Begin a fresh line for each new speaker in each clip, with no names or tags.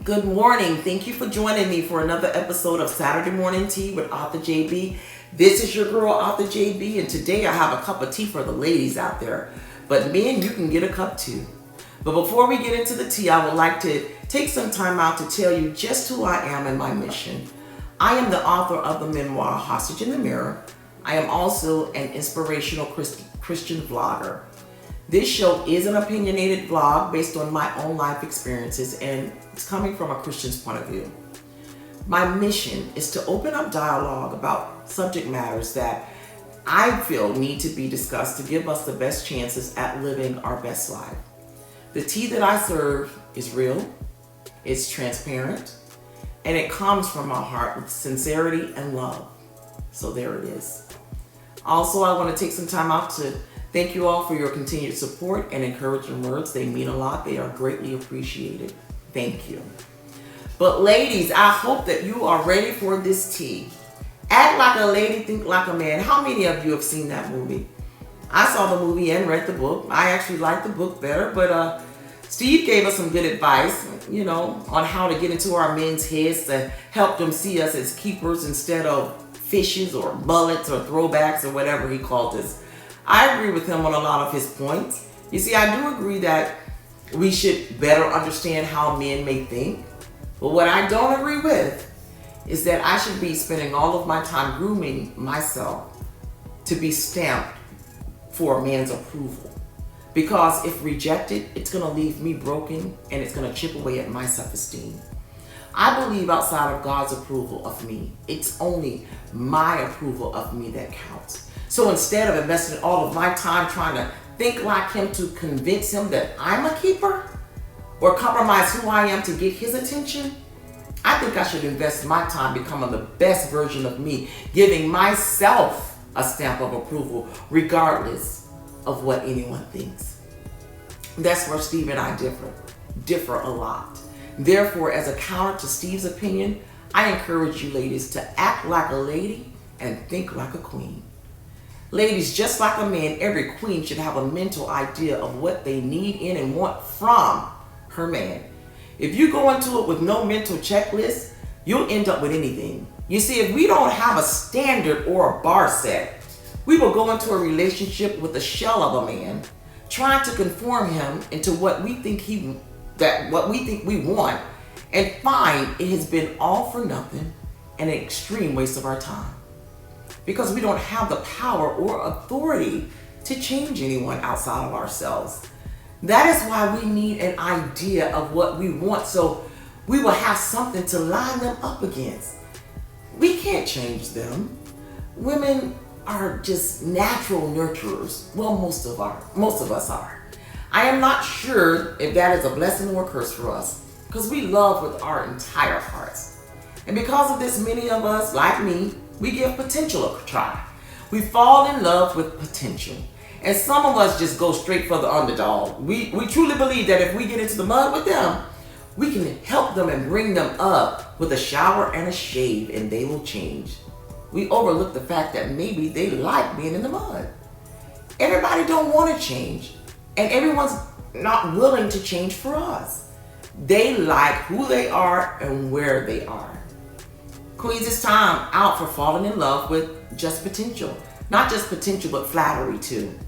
Good morning. Thank you for joining me for another episode of Saturday Morning Tea with Author JB. This is your girl, Author JB, and today I have a cup of tea for the ladies out there. But men, you can get a cup too. But before we get into the tea, I would like to take some time out to tell you just who I am and my mission. I am the author of the memoir, Hostage in the Mirror. I am also an inspirational Christian vlogger. This show is an opinionated vlog based on my own life experiences, and it's coming from a Christian's point of view. My mission is to open up dialogue about subject matters that I feel need to be discussed to give us the best chances at living our best life. The tea that I serve is real, it's transparent, and it comes from my heart with sincerity and love. So there it is. Also, I want to take some time out to thank you all for your continued support and encouraging words. They mean a lot. They are greatly appreciated. Thank you. But ladies, I hope that you are ready for this tea. Act like a lady, think like a man. How many of you have seen that movie? I saw the movie and read the book. I actually liked the book better, but Steve gave us some good advice, on how to get into our men's heads to help them see us as keepers instead of fishes or bullets or throwbacks or whatever he called us. I agree with him on a lot of his points. You see, I do agree that we should better understand how men may think. But what I don't agree with is that I should be spending all of my time grooming myself to be stamped for a man's approval. Because if rejected, it's going to leave me broken and it's going to chip away at my self-esteem. I believe outside of God's approval of me, it's only my approval of me that counts. So instead of investing all of my time trying to think like him to convince him that I'm a keeper or compromise who I am to get his attention, I think I should invest my time becoming the best version of me, giving myself a stamp of approval regardless of what anyone thinks. That's where Steve and I differ a lot. Therefore, as a counter to Steve's opinion, I encourage you ladies to act like a lady and think like a queen. Ladies, just like a man, every queen should have a mental idea of what they need in and want from her man. If you go into it with no mental checklist, you'll end up with anything. You see, if we don't have a standard or a bar set, we will go into a relationship with a shell of a man, trying to conform him into what we think we want, and find it has been all for nothing and an extreme waste of our time. Because we don't have the power or authority to change anyone outside of ourselves. That is why we need an idea of what we want, so we will have something to line them up against. We can't change them. Women are just natural nurturers. Well, most of us are. I am not sure if that is a blessing or a curse for us, because we love with our entire hearts. And because of this, many of us, like me, we give potential a try. We fall in love with potential. And some of us just go straight for the underdog. We truly believe that if we get into the mud with them, we can help them and bring them up with a shower and a shave, and they will change. We overlook the fact that maybe they like being in the mud. Everybody don't want to change, and everyone's not willing to change for us. They like who they are and where they are. Queens, it's time out for falling in love with just potential. Not just potential, but flattery too.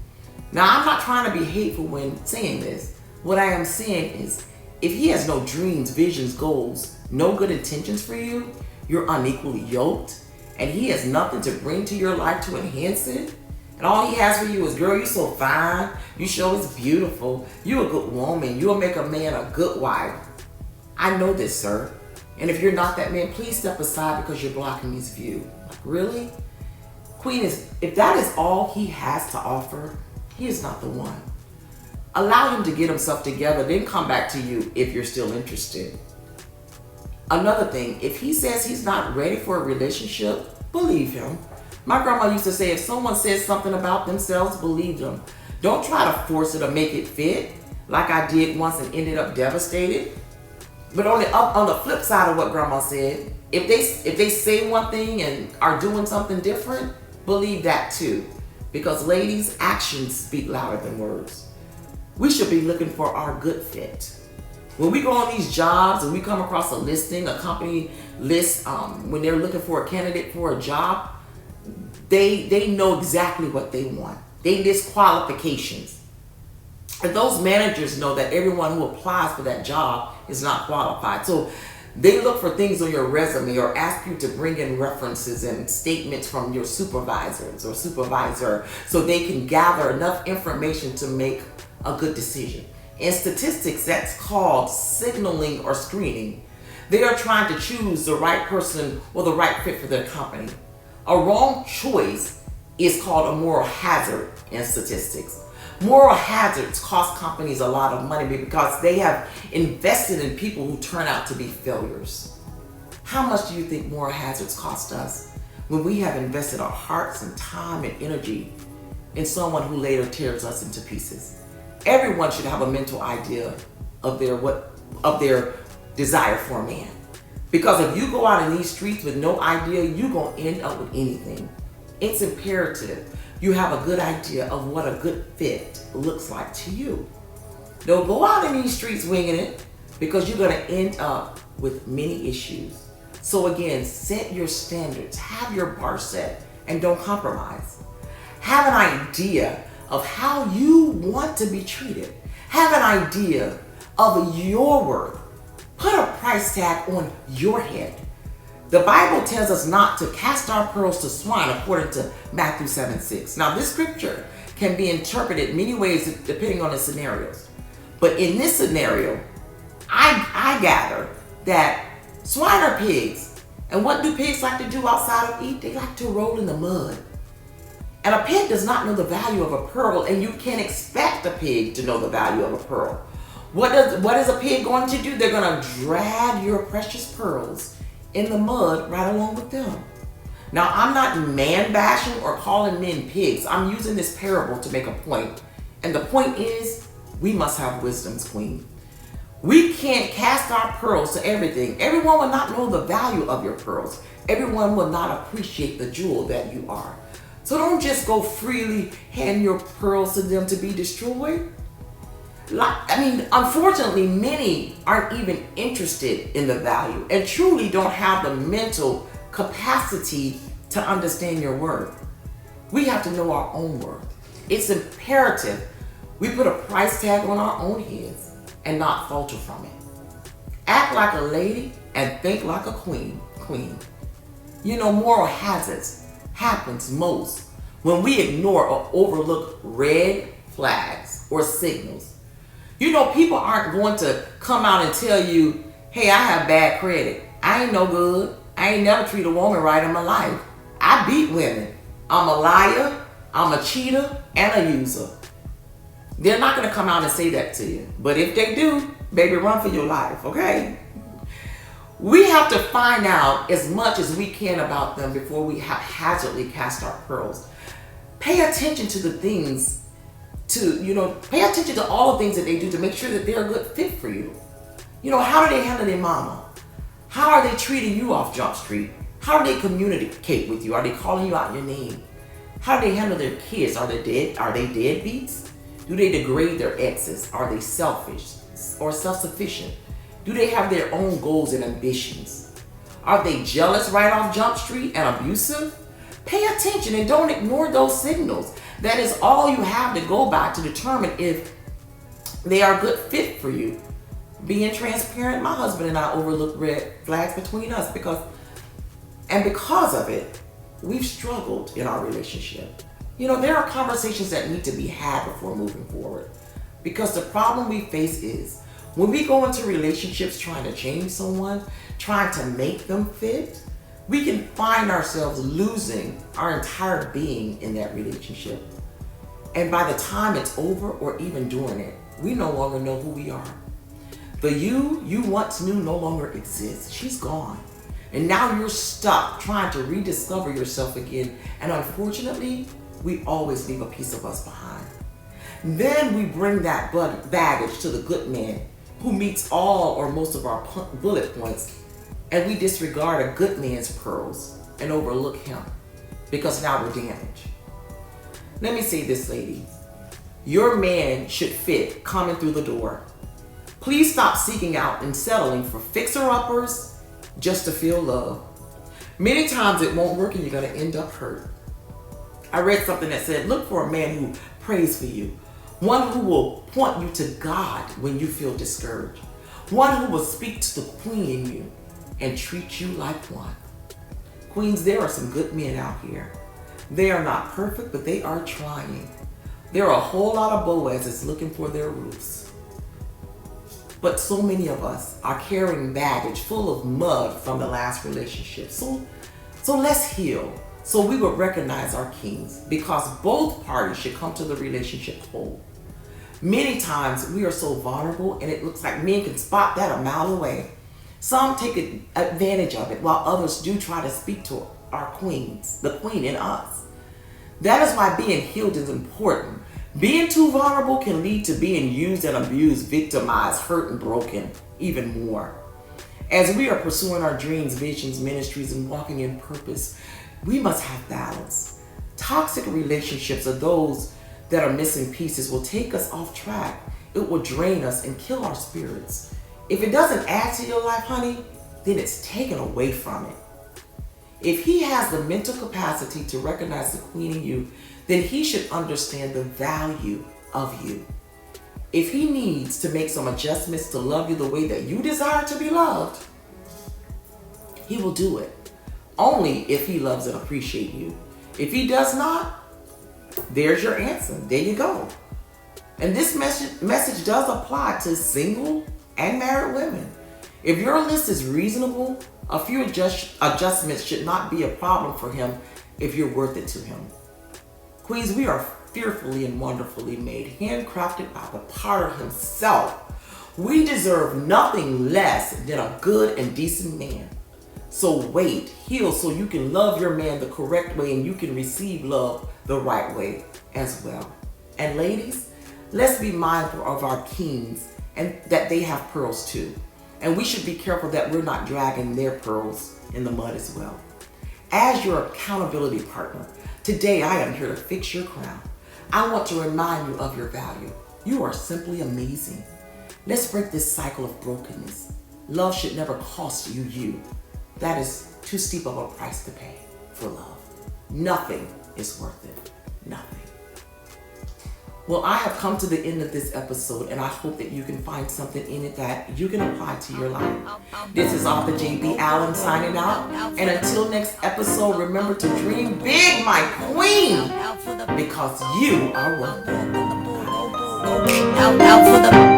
Now, I'm not trying to be hateful when saying this. What I am saying is, if he has no dreams, visions, goals, no good intentions for you, you're unequally yoked, and he has nothing to bring to your life to enhance it, and all he has for you is, girl, you're so fine, you sure is beautiful, you're a good woman, you'll make a man a good wife. I know this, sir. And if you're not that man, please step aside because you're blocking his view. Like, really? Queen, if that is all he has to offer, he is not the one. Allow him to get himself together, then come back to you if you're still interested. Another thing, if he says he's not ready for a relationship, believe him. My grandma used to say, if someone says something about themselves, believe them. Don't try to force it or make it fit, like I did once and ended up devastated. But on the flip side of what grandma said, if they say one thing and are doing something different, believe that too. Because ladies, actions speak louder than words. We should be looking for our good fit. When we go on these jobs and we come across a listing, a company list, when they're looking for a candidate for a job, they know exactly what they want. They list qualifications. And those managers know that everyone who applies for that job is not qualified. So they look for things on your resume or ask you to bring in references and statements from your supervisors or supervisor so they can gather enough information to make a good decision. In statistics, that's called signaling or screening. They are trying to choose the right person or the right fit for their company. A wrong choice is called a moral hazard in statistics. Moral hazards cost companies a lot of money because they have invested in people who turn out to be failures. How much do you think moral hazards cost us when we have invested our hearts and time and energy in someone who later tears us into pieces? Everyone should have a mental idea of their desire for a man. Because if you go out in these streets with no idea, you're going to end up with anything. It's imperative you have a good idea of what a good fit looks like to you. Don't go out in these streets winging it, because you're going to end up with many issues. So again, set your standards, have your bar set, and don't compromise. Have an idea of how you want to be treated. Have an idea of your worth. Put a price tag on your head. The Bible tells us not to cast our pearls to swine, according to Matthew 7:6. Now, this scripture can be interpreted many ways depending on the scenarios. But in this scenario, I gather that swine are pigs. And what do pigs like to do outside of eat? They like to roll in the mud. And a pig does not know the value of a pearl, and you can't expect a pig to know the value of a pearl. What is a pig going to do? They're going to drag your precious pearls in the mud right along with them. Now, I'm not man bashing or calling men pigs. I'm using this parable to make a point. And the point is, we must have wisdom's queen. We can't cast our pearls to everything. Everyone will not know the value of your pearls. Everyone will not appreciate the jewel that you are. So don't just go freely hand your pearls to them to be destroyed. Unfortunately, many aren't even interested in the value and truly don't have the mental capacity to understand your worth. We have to know our own worth. It's imperative we put a price tag on our own heads and not falter from it. Act like a lady and think like a queen. Moral hazards happens most when we ignore or overlook red flags or signals. People aren't going to come out and tell you, hey, I have bad credit. I ain't no good. I ain't never treated a woman right in my life. I beat women. I'm a liar. I'm a cheater and a user. They're not going to come out and say that to you. But if they do, baby, run for your life, okay? We have to find out as much as we can about them before we haphazardly cast our pearls. Pay attention to the things pay attention to all the things that they do to make sure that they're a good fit for you. How do they handle their mama? How are they treating you off Jump Street? How do they communicate with you? Are they calling you out your name? How do they handle their kids? Are they deadbeats? Do they degrade their exes? Are they selfish or self-sufficient? Do they have their own goals and ambitions? Are they jealous right off Jump Street and abusive? Pay attention and don't ignore those signals. That is all you have to go by to determine if they are a good fit for you. Being transparent, my husband and I overlooked red flags between us because of it, we've struggled in our relationship. There are conversations that need to be had before moving forward. Because the problem we face is when we go into relationships trying to change someone, trying to make them fit, we can find ourselves losing our entire being in that relationship. And by the time it's over or even during it, we no longer know who we are. The you once knew no longer exists. She's gone. And now you're stuck trying to rediscover yourself again. And unfortunately, we always leave a piece of us behind. Then we bring that baggage to the good man who meets all or most of our bullet points, and we disregard a good man's pearls and overlook him because now we're damaged. Let me say this, ladies. Your man should fit coming through the door. Please stop seeking out and settling for fixer-uppers just to feel love. Many times it won't work and you're going to end up hurt. I read something that said, look for a man who prays for you. One who will point you to God when you feel discouraged. One who will speak to the queen in you and treat you like one. Queens, there are some good men out here. They are not perfect, but they are trying. There are a whole lot of Boazes looking for their roofs. But so many of us are carrying baggage full of mud from the last relationship. So let's heal. So we will recognize our kings, because both parties should come to the relationship whole. Many times we are so vulnerable and it looks like men can spot that a mile away. Some take advantage of it while others do try to speak to our queens, the queen in us. That is why being healed is important. Being too vulnerable can lead to being used and abused, victimized, hurt, and broken even more. As we are pursuing our dreams, visions, ministries, and walking in purpose, we must have balance. Toxic relationships are those that are missing pieces will take us off track. It will drain us and kill our spirits. If it doesn't add to your life, honey, then it's taken away from it. If he has the mental capacity to recognize the queen in you, then he should understand the value of you. If he needs to make some adjustments to love you the way that you desire to be loved, he will do it. Only if he loves and appreciates you. If he does not, there's your answer. There you go. And this message does apply to single and married women. If your list is reasonable, a few adjustments should not be a problem for him if you're worth it to him. Queens, we are fearfully and wonderfully made, handcrafted by the potter himself. We deserve nothing less than a good and decent man. So wait, heal so you can love your man the correct way and you can receive love the right way as well. And ladies, let's be mindful of our kings and that they have pearls too. And we should be careful that we're not dragging their pearls in the mud as well. As your accountability partner, today I am here to fix your crown. I want to remind you of your value. You are simply amazing. Let's break this cycle of brokenness. Love should never cost you you. That is too steep of a price to pay for love. Nothing is worth it. Nothing. Well, I have come to the end of this episode, and I hope that you can find something in it that you can apply to your life. This is Author JB Allen signing out. And until next episode, remember to dream big, my queen, because you are welcome. Out for the